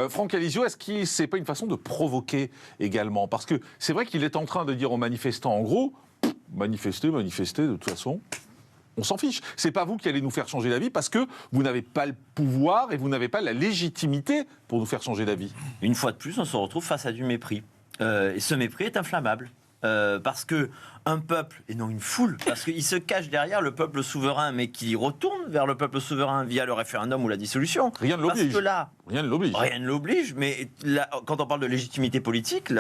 Franck Alizio, est-ce que c'est pas une façon de provoquer également? Parce que c'est vrai qu'il est en train de dire aux manifestants, en gros, manifestez, de toute façon, on s'en fiche. C'est pas vous qui allez nous faire changer d'avis parce que vous n'avez pas le pouvoir et vous n'avez pas la légitimité pour nous faire changer d'avis. Une fois de plus, on se retrouve face à du mépris. Et ce mépris est inflammable. Parce que un peuple, et non une foule, parce qu'il se cache derrière le peuple souverain, mais qui retourne vers le peuple souverain via le référendum ou la dissolution. Rien ne l'oblige. Parce que là, rien ne l'oblige. Rien ne l'oblige, mais là, quand on parle de légitimité politique,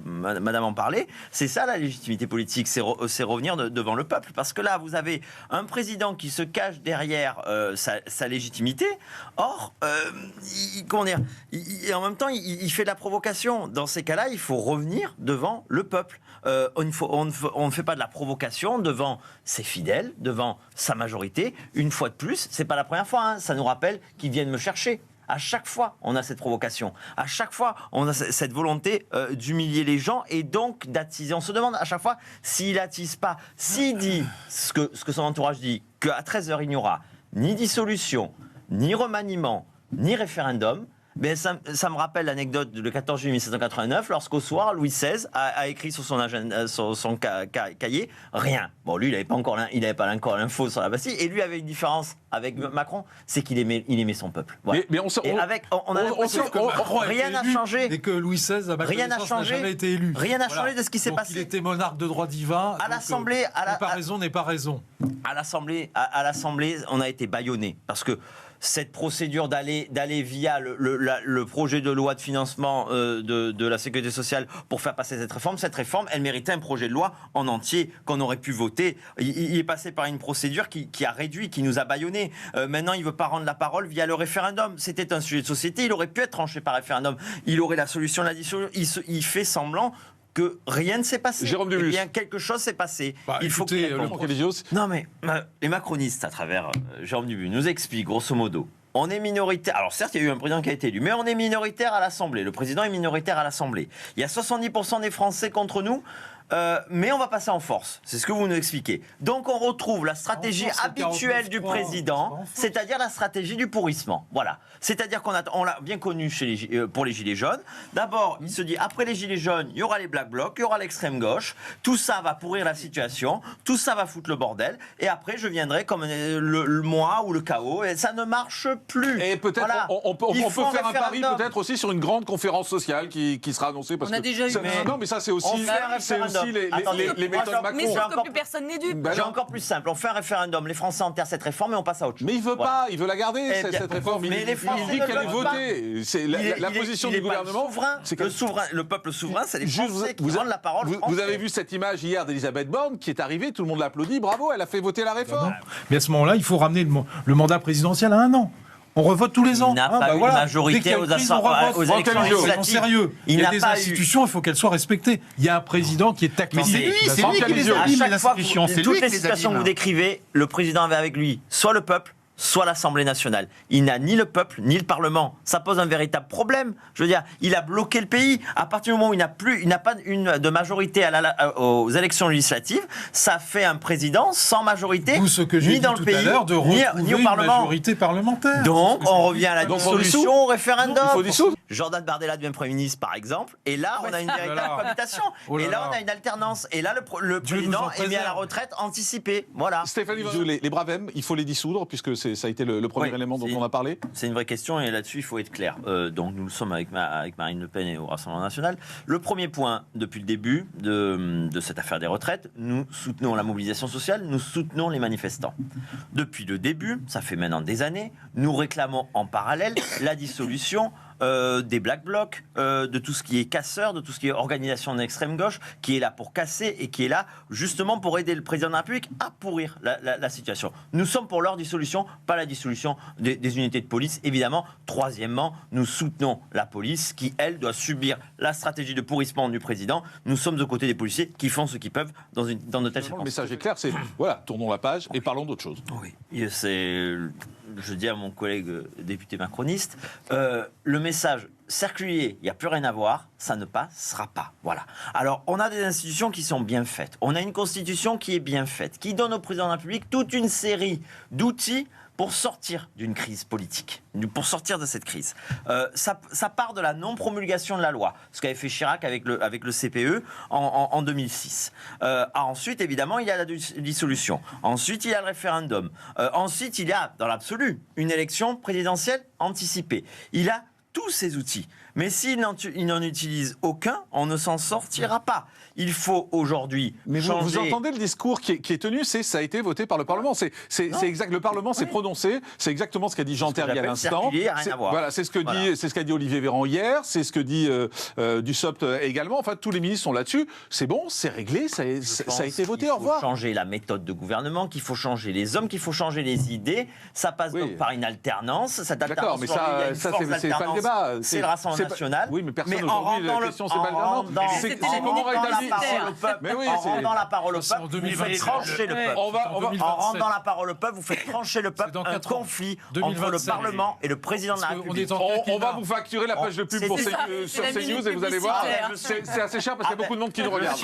madame en parlait, c'est ça la légitimité politique, c'est revenir devant le peuple. Parce que là, vous avez un président qui se cache derrière sa légitimité, or, comment dire, en même temps, il fait de la provocation. Dans ces cas-là, il faut revenir devant le peuple. On ne fait pas de la provocation devant ses fidèles, devant sa majorité. Une fois de plus, c'est pas la première fois, hein, ça nous rappelle qu'ils viennent me chercher. À chaque fois, on a cette provocation. À chaque fois, on a cette volonté d'humilier les gens et donc d'attiser. On se demande à chaque fois s'il attise pas, s'il dit ce que son entourage dit, qu'à 13h, il n'y aura ni dissolution, ni remaniement, ni référendum. Mais ça me rappelle l'anecdote du 14 juillet 1789, lorsqu'au soir, Louis XVI a écrit sur son cahier rien. Bon, lui, il n'avait pas encore l'info sur la Bastille, et lui avait une différence avec Macron, c'est qu'il aimait son peuple. Voilà. Mais on a l'impression que rien n'a changé. Et que Louis XVI, rien n'a changé. N'a jamais été élu. Rien n'a changé de ce qui s'est passé. Il était monarque de droit divin. À l'Assemblée, comparaison n'est pas raison. À l'Assemblée, on a été bâillonné parce que cette procédure d'aller via le projet de loi de financement de la sécurité sociale pour faire passer cette réforme, elle méritait un projet de loi en entier qu'on aurait pu voter. Il est passé par une procédure qui a réduit, qui nous a bâillonnés. Maintenant, il ne veut pas rendre la parole via le référendum. C'était un sujet de société, il aurait pu être tranché par référendum. Il aurait la solution de la dissolution. Il fait semblant que rien ne s'est passé. Jérôme Dubus. Eh bien, quelque chose s'est passé. Il faut écoutez, Non, mais les macronistes, à travers Jérôme Dubus, nous expliquent, grosso modo, on est minoritaire. Alors certes, il y a eu un président qui a été élu, mais on est minoritaire à l'Assemblée. Le président est minoritaire à l'Assemblée. Il y a 70% des Français contre nous. Mais on va passer en force, c'est ce que vous nous expliquez. Donc on retrouve la stratégie habituelle du président, c'est-à-dire la stratégie du pourrissement. Voilà. C'est-à-dire qu'on l'a bien connu pour les Gilets jaunes. D'abord, il se dit, après les Gilets jaunes, il y aura les Black Blocs, il y aura l'extrême gauche. Tout ça va pourrir la situation, tout ça va foutre le bordel. Et après, je viendrai comme le moi ou le chaos. Et ça ne marche plus. Et peut-être on peut faire un pari peut-être aussi sur une grande conférence sociale qui sera annoncée. Parce on a déjà eu. Non, mais ça c'est aussi les méthodes Macron. Mais sauf que plus personne n'est dupe. J'ai encore plus simple. On fait un référendum. Les Français enterrent cette réforme et on passe à autre chose. Mais il veut pas. Il veut la garder cette réforme. Mais les Français il dit qu'elle est votée. C'est la position du gouvernement. Le peuple souverain, c'est les Français qui rendent la parole. Vous avez vu cette image hier d'Elisabeth Borne qui est arrivée, tout le monde l'applaudit, bravo, elle a fait voter la réforme. Mais à ce moment-là, il faut ramener le mandat présidentiel à 1 an. On revote tous les ans. Il n'a pas eu de majorité aux élections législatives. Sérieux. Il y a des institutions, il faut qu'elles soient respectées. Il y a un président qui est tactique. C'est lui qui les abîme, les institutions. C'est lui toutes qui les les situations que vous abîme. décrivez, le président avait avec lui soit le peuple, soit l'Assemblée nationale. Il n'a ni le peuple, ni le Parlement. Ça pose un véritable problème. Je veux dire, il a bloqué le pays. À partir du moment où il n'a pas de majorité aux élections législatives, ça fait un président sans majorité, ni dans le pays, ni au Parlement. Majorité parlementaire. Donc, on revient à la dissolution, au référendum. Il faut dissoudre. Jordan Bardella devient Premier ministre, par exemple, et là, on a une véritable cohabitation. Et là, on a une alternance. Et là, le président est mis à la retraite anticipée. Voilà. Stéphanie Vizou, les Bravem, il faut les dissoudre, puisque ça a été le premier élément dont on a parlé. C'est une vraie question, et là-dessus, il faut être clair. Donc, nous le sommes avec Marine Le Pen et au Rassemblement national. Le premier point, depuis le début de cette affaire des retraites, nous soutenons la mobilisation sociale, nous soutenons les manifestants. Depuis le début, ça fait maintenant des années, nous réclamons en parallèle la dissolution des Black Blocs, de tout ce qui est casseur, de tout ce qui est organisation d'extrême gauche, qui est là pour casser et qui est là justement pour aider le président de la République à pourrir la situation. Nous sommes pour leur dissolution, pas la dissolution des unités de police, évidemment. Troisièmement, nous soutenons la police qui, elle, doit subir la stratégie de pourrissement du président. Nous sommes aux côtés des policiers qui font ce qu'ils peuvent dans de telles circonstances. Le message est clair, c'est voilà, tournons la page et parlons d'autre chose. Oui, je dis à mon collègue député macroniste, le message circulier, il n'y a plus rien à voir, ça ne passera pas. Voilà. Alors, on a des institutions qui sont bien faites. On a une constitution qui est bien faite, qui donne au président de la République toute une série d'outils pour sortir d'une crise politique, pour sortir de cette crise. Ça part de la non-promulgation de la loi, ce qu'avait fait Chirac avec le CPE en 2006. Ensuite, évidemment, il y a la dissolution. Ensuite, il y a le référendum. Ensuite, il y a, dans l'absolu, une élection présidentielle anticipée. Il a tous ces outils. Mais s'il n'en utilise aucun, on ne s'en sortira pas. Il faut aujourd'hui changer... Vous entendez le discours qui est tenu, ça a été voté par le Parlement. C'est exact. Le Parlement s'est prononcé. C'est exactement ce qu'a dit Jean Terry à l'instant. Voilà, c'est ce qu'a dit Olivier Véran hier. C'est ce que dit Dussopt également. Enfin, tous les ministres sont là-dessus. C'est bon, c'est réglé. Ça a été voté. Au revoir. Il faut changer la méthode de gouvernement, qu'il faut changer les hommes, qu'il faut changer les idées. Ça passe donc par une alternance. D'accord, mais ça c'est pas le débat. C'est le Rassemblement national. Oui, mais personne aujourd'hui. La question, c'est pas le débat. C'est comment rétablir. Mais oui, en rendant la parole au peuple, vous faites trancher le peuple. En rendant la parole au peuple, vous faites trancher le peuple. Un conflit entre le Parlement et le président de la République. On va vous facturer la page de pub sur CNews et vous allez voir, c'est assez cher parce qu'il y a beaucoup de monde qui nous regarde.